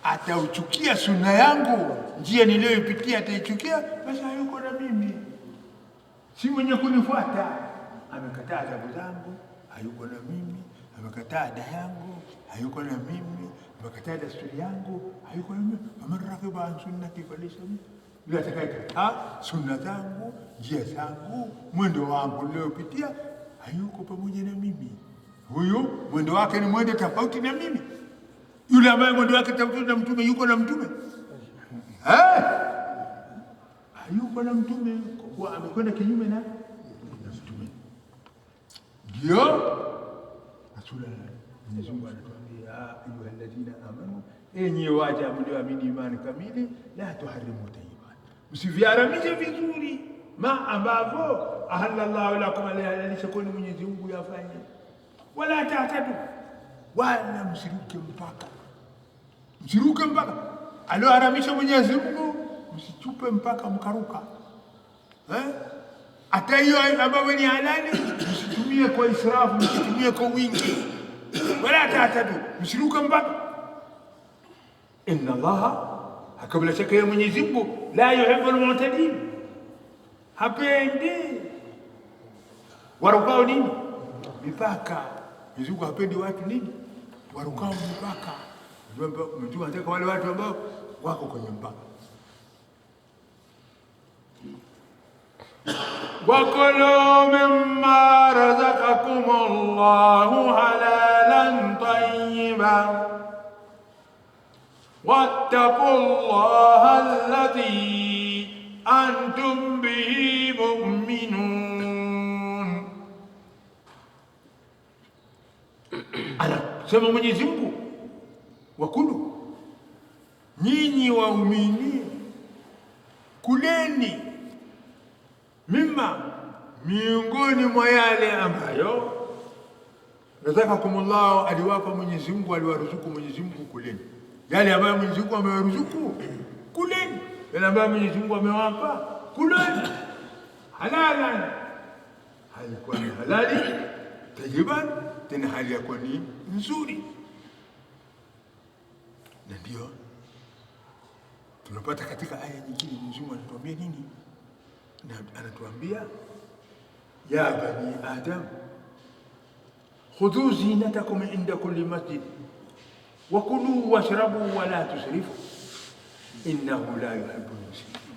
S2: atauchukia sunna yangu, njia niliyoipitia ataichukia, basi hayuko na mimi, si mwenye kunifuata. Amekataa adabu zangu, hayuko na mimi. Amekataa ada yangu, hayuko na mimi. Amekataa desturi yangu, hayuko na mimi. Faman raghiba an sunnati falaysa minni, yule atakayekataa sunna zangu, njia zangu, mwendo wangu niliopitia, hayuko pamoja na mimi. Huyu mwendo wake ni mwendo tofauti na mimi. Yule ambaye mwendo wake tofauti na mtume, yuko na mtume? Hayuko na mtume, kwa amekwenda kinyume na mtume. Ndio Rasulullah, Mwenyezi Mungu anatuambia, ayyuhalladhina amanu, enyi waja mlioamini imani kamili, la tuharimu tayyibat, msiviharamishe vizuri ambavyo ahalla Allahu lakum, alihalalisha kwenu Mwenyezi Mungu yafanye. Wala ta'tadu, wala msiruke mpaka. Msiruke mpaka alioharamisha Mwenyezi Mungu, msichupe mpaka mkaruka. Hata hiyo ambayo ni halali msitumie kwa israfu, msitumie kwa wingi. Wala ta'tadu, msiruke mpaka. Inna Allaha, hakika shaka ya Mwenyezi Mungu, la yuhibbul mu'tadin, hapendi warukao nini? Mipaka. Mwenyezi Mungu hapendi watu nini? Warukao mipaka. Mtume anataka wale watu ambao wako kwenye mpaka. Wakulu mimma razaqakumullahu halalan tayyiban wattaqullaha alladhi antum bihi mu'minun. Anasema Mwenyezi Mungu, wakulu, nyinyi waumini, kuleni, mimma, miongoni mwa yale ambayo razaqakumullahu, aliwapa Mwenyezi Mungu, aliwaruzuku Mwenyezi Mungu, kuleni yale ambayo Mwenyezi Mungu amewaruzuku, kuleni yale ambayo Mwenyezi Mungu amewapa, kuleni. Halalan, halikuwa ni halali, tayyiban, tena hali yako ni nzuri. Na ndio tunapata katika aya nyingine Mwenyezi Mungu anatuambia nini? Na anatuambia, ya bani adam khudhu zinatakum inda kulli masjid wa kulu washrabu wa la tusrifu innahu la yuhibbul musrifin.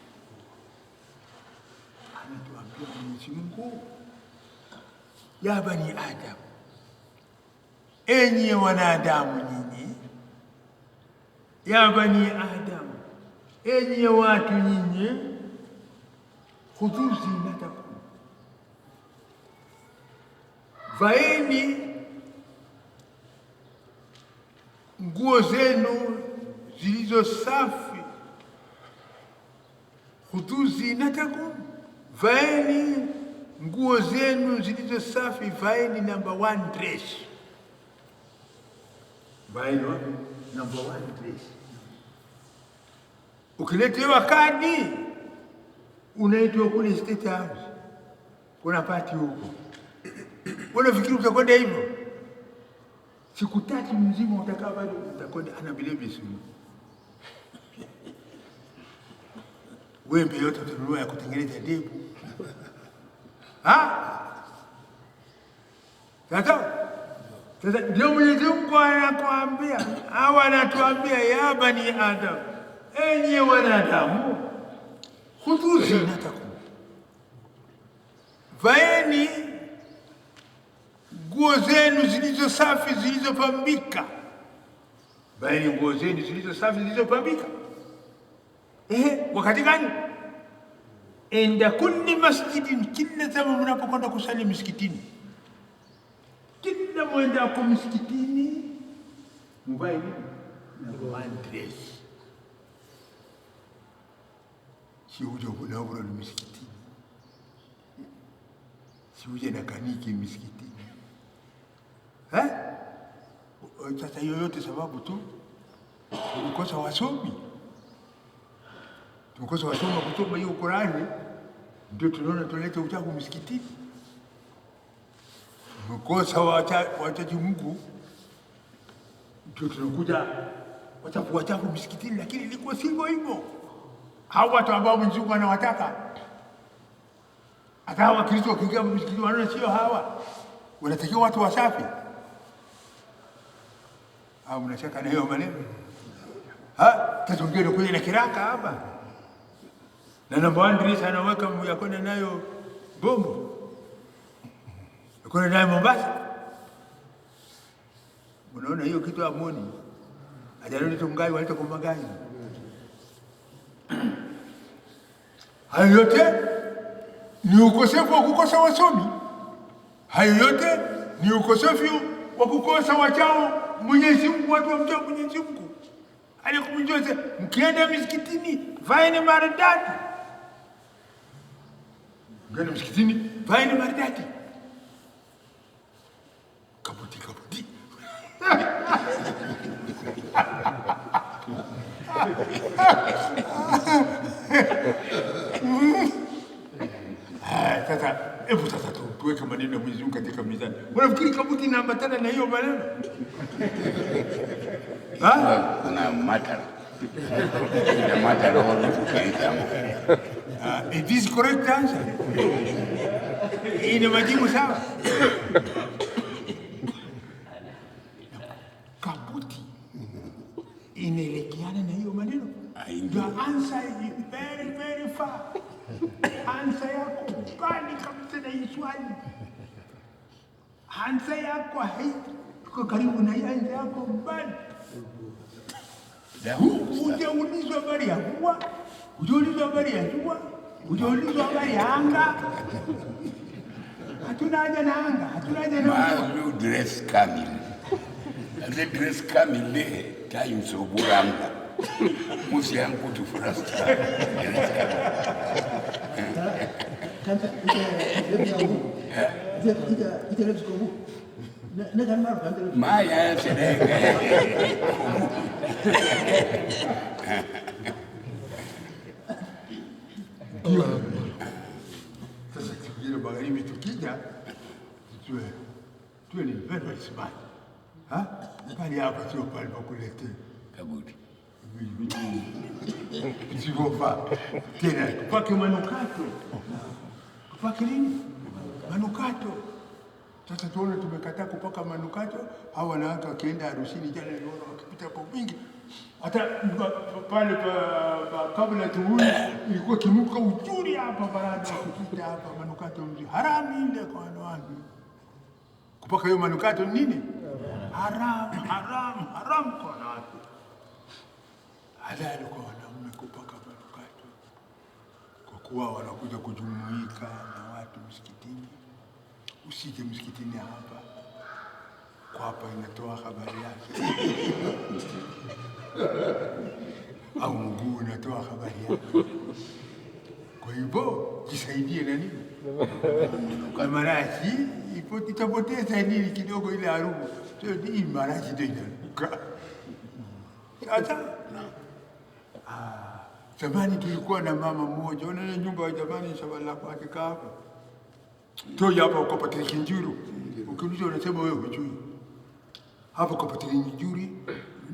S2: Anatuambia Mwenyezi Mungu, ya bani adam, enyi wanadamu nyinyi, ya bani adam, enyi watu nyinyi, khudhu zinatakum, vaeni nguo zenu zilizo safi, khudhu zinatakum, vaeni nguo zenu zilizo safi, vaeni number 1 dress. Vaeni wapi? Number 1 dress. Ukiletewa kadi unaitwa kule State House, kuna party huko, unafikiri utakwenda hivyo? Siku 3 mzima utakaa bado utakwenda ana bilebisi simu. Wembe yote utanunua ya kutengeneza ndevu. Sasa ndio Mwenyezi Mungu anakuambia, au anatuambia, ya bani Adam, enyi wanadamu, khudhu zinatakum, vaeni nguo zenu zilizo safi zilizopambika. Vaeni nguo zenu zilizo safi zilizopambika. Wakati gani? Inda kulli masjidin, kila zama mnapokwenda kusali msikitini. Kila mwenda kwa msikitini mvae nini? Na dress. Si uje kunavura msikitini, si uje na kaniki msikitini. Sasa hiyo yote sababu tu tulikosa wasomi. Tukosa wasomi kusoma hiyo Qur'ani, ndio tunaona tulete uchafu msikitini. Tukosa wachaji Mungu, ndio tunakuja wachafu msikitini, lakini ilikuwa sivyo hivyo. Hao watu ambao Mwenyezi Mungu anawataka, hata Wakristo wakiingia msikitini wanaona sio hawa, wanatakiwa watu wasafi. Au mnashaka na hiyo maneno? Tazungeni kwenye na kiraka hapa. Na namba 1 dress anaweka yakwenda nayo Bombo, yakwenda nayo Mombasa. Unaona hiyo kitu amoni. Ajarudi tungai waleta kwa magari. Hayo yote ni ukosefu wa kukosa wasomi. Hayo yote ni ukosefu wa kukosa wachao Mwenyezi Mungu, watu wamjao Mwenyezi Mungu. Alikumjua, mkienda msikitini vaeni maridadi. Mkienda msikitini vaeni maridadi. Kabuti. Sasa tuweke maneno ya Mwenyezi Mungu katika mizani. Unafikiri kabuti inaambatana na hiyo maneno?
S3: Kuna matter. The matter of
S2: it is correct answer. Ina majibu sawa. Kabuti inaelekeana na hiyo maneno. Your answer is very, very far. Answer yako kali kabisa na hii swali. Answer yako haiko karibu na answer yako mbali. Hujaulizwa habari ya mvua, hujaulizwa habari ya jua, hujaulizwa habari ya anga. Hatuna haja na anga, hatuna haja na mvua.
S3: Dress kamili. The dress kamili time so buranga. Musi yangu tu frasta. Maya serega.
S2: Sasa tukija magharibi, tukija tuwe ni very smart. Pale hapa sio pale pa kuletea
S3: Kabuti.
S2: Sivofaa tena tupake manukato. Tupake nini? Manukato. Sasa tuone tumekataa kupaka manukato. Hawa wanawake wakienda harusini, jana niona wakipita kwa wingi. Hata pale kabla tuuni ilikuwa kimuka uchuri hapa barada kupita hapa manukato mzuri. Haramu ile kwa wanawake. Kupaka hiyo manukato nini? Haram kwa wanawake. Halali kwa wanaume kupaka manukato, kwa kuwa wanakuja kujumuika na watu msikitini. Usije msikitini hapa, kwa hapa inatoa habari yake au mguu unatoa habari yake. Kwa hivyo jisaidie na nini na marashi itapoteza nini kidogo ile harufu. Sio hii marashi ndio inanuka. Sasa zamani tulikuwa na mama mmoja, unaona nyumba ya zamani shabala kwake hapa. Toa hapa ukapata Kinjuru. Ukiuliza unasema wewe hujui. Hapa ukapata Kinjuru.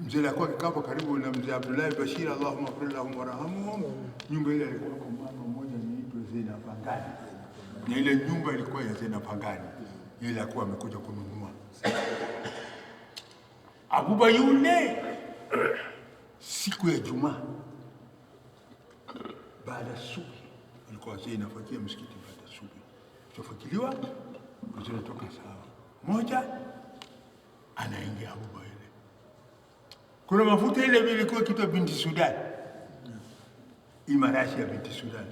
S2: Mzee alikuwa kikapo karibu na mzee Abdullah Bashir, Allahumma ighfir lahum warhamhum. Nyumba ile ilikuwa kwa mama mmoja anaitwa Zena Pangani. Na ile nyumba ilikuwa ya Zena Pangani. Yeye alikuwa amekuja kununua. Abuba yule siku ya Jumaa baada subuhi alikuwa Zena fakia msikiti baada subuhi. Tufakiliwa tunatoka saa moja anaingia Abuba ile. Kuna mafuta ile ilikuwa kitu binti Sudan. Imarashi ya binti Sudan.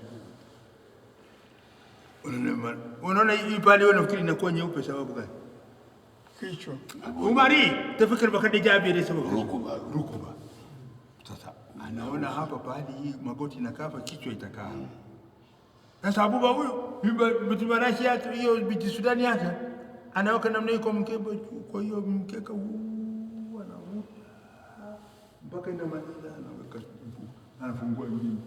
S2: Unaona hii pale unafikiri inakuwa nyeupe sababu gani? Kichwa. Umari, tafikiri bakadi Jabir sababu rukuba. Sasa anaona hapa pale hii magoti na kafa kichwa itakaa. Sasa Abuba huyo, binti Marashi yake hiyo binti Sudan yake anaweka namna hiyo kwa mkeka, kwa hiyo mkeka anavuta mpaka inamaliza anaweka anafungua nyingine.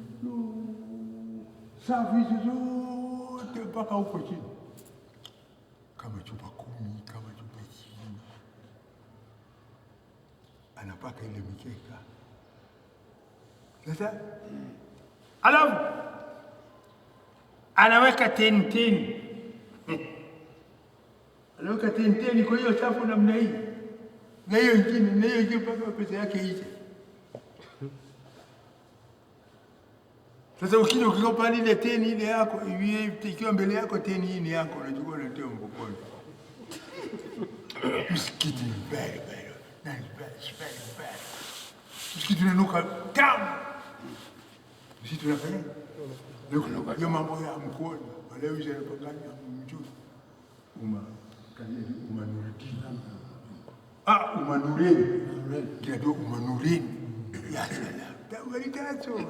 S2: Safi zote mpaka huko chini. Kama chupa 10, kama chupa 20. Anapaka ile mikeka. Sasa alafu anaweka teni. Anaweka teni kwa hiyo chafu namna hii. Na hiyo ingine mpaka pesa yake hizi. Sasa ukija ukikopa ile teni ile yako, ikiwa mbele yako teni hii ni yako, unachukua unatia mfukoni. Msikiti ni very bad. Msikiti unanuka tamu. Msikiti unafanya? Ndio mambo ya mkono. Wale wizi wanapanganya mjui. Umanureni. Ndio umanureni. Ya salam. Tawali tacho.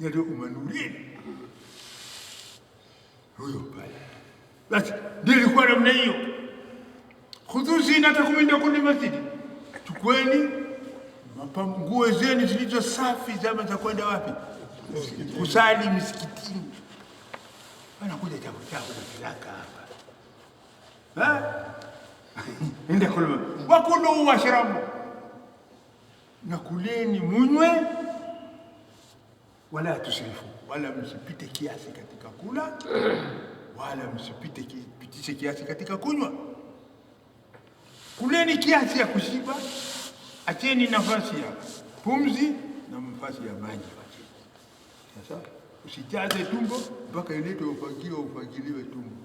S2: Ndio umanureni. Huyo pale. Basi ndio ilikuwa namna hiyo. Khudhu zinatakum inda kulli masjid. Chukweni nguo zenu zilizo safi zama za kwenda wapi? Kusali msikitini. Anakuja chafu kiraka hapa. Ndio kulma. Wakulu washrabu. Na kuleni munywe wala tusrifu, wala msipite kiasi katika kula, wala msipitishe kiasi katika kunywa. Kuleni kiasi ya kushiba, acheni nafasi ya pumzi na nafasi ya maji. Sasa usijaze tumbo mpaka ilete ufagiliwe tumbo.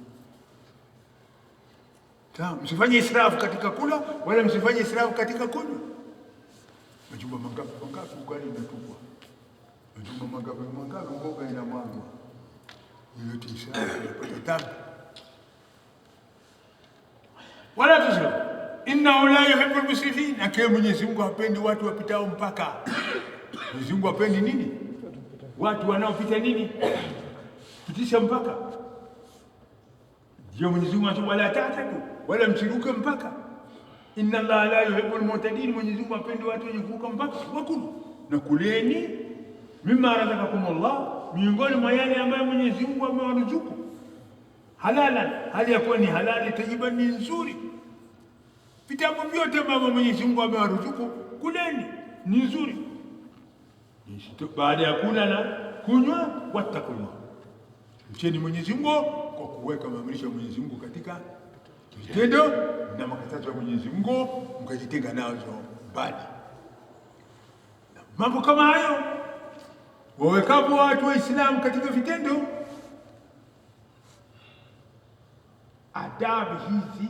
S2: Sawa, msifanye israfu katika kula wala msifanye israfu katika kunywa. Majumba mangapi ugali unatupwa. Majumba mangapi mboga inamwagwa. Yote israfu inapata tabu. Wala tusrifu. Inna la yuhibbul musrifin. Akaye Mwenyezi Mungu hapendi watu wapitao mpaka. Mwenyezi Mungu hapendi nini? Watu wanaopita nini? Pitisha mpaka. Ndio Mwenyezi Mungu anasema wala ta'tadu, wala msiruke mpaka. Inna Allaha la yuhibbul mu'tadin. Mwenyezi Mungu hapendi watu wenye kuruka mpaka. Wakulu na kuleni mimma razaqakumullah, miongoni mwa yale ambayo Mwenyezi Mungu amewaruzuku. Halalan, hali ya kuwa ni halali, tajiban, ni nzuri. Vitabu vyote ambavyo Mwenyezi Mungu amewaruzuku, kuleni, ni nzuri. Baada ya kula na kunywa, wattaqullah, mcheni Mwenyezi Mungu kwa kuweka maamrisho ya Mwenyezi Mungu katika vitendo na makatazo ya Mwenyezi Mungu mkajitenga nazo mbali. Mambo kama hayo wawekapo watu wa Islam katika vitendo, adabu hizi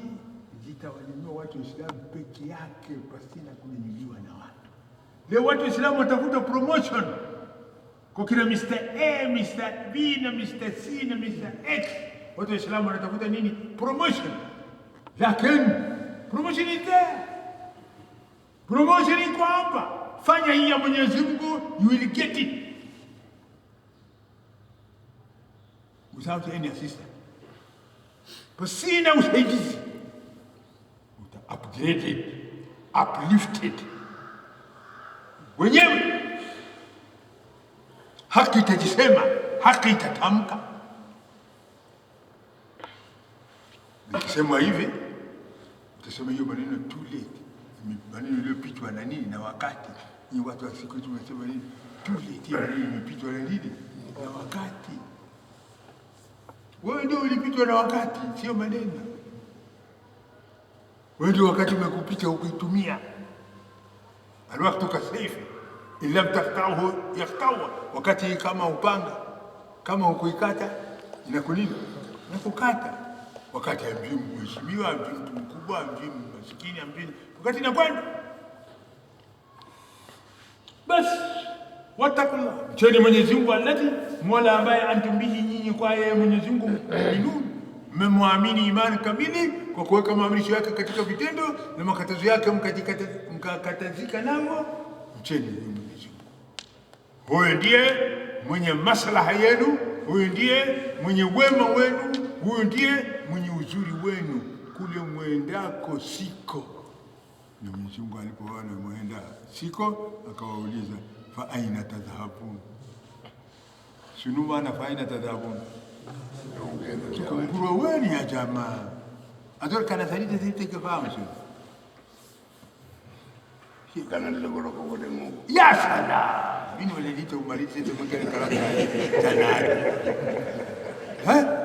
S2: zitawanyanyua watu wa Islam peke yake pasina kunyanyuliwa na watu. Leo watu wa Islam watafuta promotion kwa kila Mr. A, Mr. B na Mr. C na Mr. X. Watu wa Islam wanatafuta nini? Promotion. Lakini promotion is there. Promotion iko hapa. Fanya hii ya Mwenyezi Mungu, you will get it. without any assistance, pasina usaidizi, uta upgraded, uplifted wenyewe. Haki itajisema, haki itatamka. Nikisema hivi utasema hiyo maneno too late, maneno iliyopitwa na nini na wakati. Ni watu wa siku hizi wanasema nini? Too late, hiyo maneno imepitwa na nini na wakati. Wewe ndio ulipitwa na wakati, sio maneno. Wewe ndio wakati umekupita ukuitumia. Alwaktu kasaifi in lam taqta'hu yaqtawa, wakati kama upanga, kama ukuikata inakunini, inakukata. Wakati hamjui mheshimiwa, hamjui mtu mkubwa, hamjui maskini, hamjui, wakati inakwenda. Basi wattaqullah, mcheni Mwenyezi Mungu alladhi, Mola ambaye antum bihi, nyinyi kwa yeye Mwenyezi Mungu mu'minun, mmemwamini imani kamili kwa kuweka maamrisho yake katika vitendo na makatazo yake mkakatazika nao. Mcheni Mwenyezi Mungu, huyo ndiye mwenye maslaha yenu, huyo ndiye mwenye wema wenu, huyo ndiye mwenye uzuri wenu kule mwendako siko. Na Mwenyezi Mungu alipoona mwenda siko akawauliza, fa aina tadhhabun, shunu maana fa aina tadhhabun, tukumkuru weni ya jamaa adol kana thalita zite kafahamu shunu
S3: kana logoro ko de Mungu
S2: ya sala bini wale lito umalize to magari karaka tanari ha